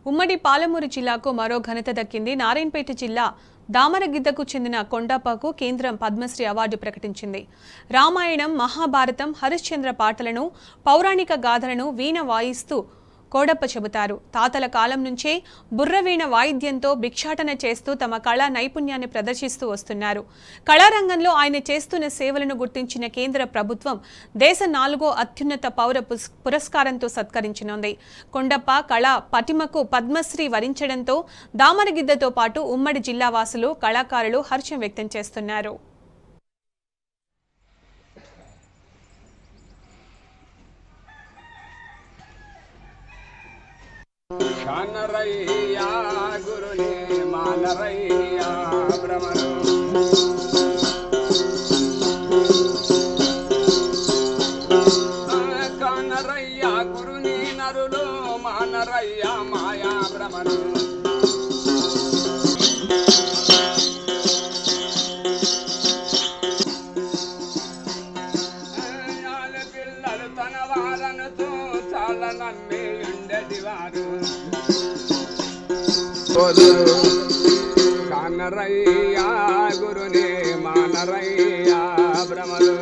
ఉమ్మడి పాలమూరు జిల్లాకు మరో ఘనత దక్కింది. నారాయణపేట జిల్లా దామరగిద్దకు చెందిన కొండప్పకు కేంద్రం పద్మశ్రీ అవార్డు ప్రకటించింది. రామాయణం, మహాభారతం, హరిశ్చంద్ర పాటలను, పౌరాణిక గాథలను వీణ వాయిస్తూ కోడప్ప చెబుతారు. తాతల కాలం నుంచే బుర్రవీణ వాయిద్యంతో భిక్షాటన చేస్తూ తమ కళా నైపుణ్యాన్ని ప్రదర్శిస్తూ వస్తున్నారు. కళారంగంలో ఆయన చేస్తున్న సేవలను గుర్తించిన కేంద్ర ప్రభుత్వం దేశ 4వ అత్యున్నత పౌర పురస్కారంతో సత్కరించనుంది. కొండప్ప కళా పటిమకు పద్మశ్రీ వరించడంతో దామరగిద్దతో పాటు ఉమ్మడి జిల్లా వాసులు, కళాకారులు హర్షం వ్యక్తం చేస్తున్నారు. కానరయ్యా గురుని మానరయ్యా భ్రమను కానరయ్యా గురుని నరులు మానరయ్యా మాయా భ్రమను పిల్లలు తన వారనుతో చాలా నమ్మి ఉండేది వారు కానరయ్యా గురుని మానరయ్యా భ్రమలు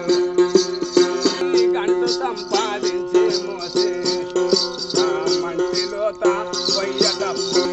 గంటు సంపాదించి మోసే మంచిలో పొయ్యటప్పు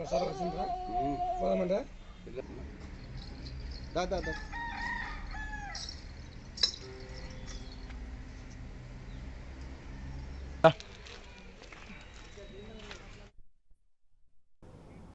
సార్ వచ్చిందా పోదామంటే దా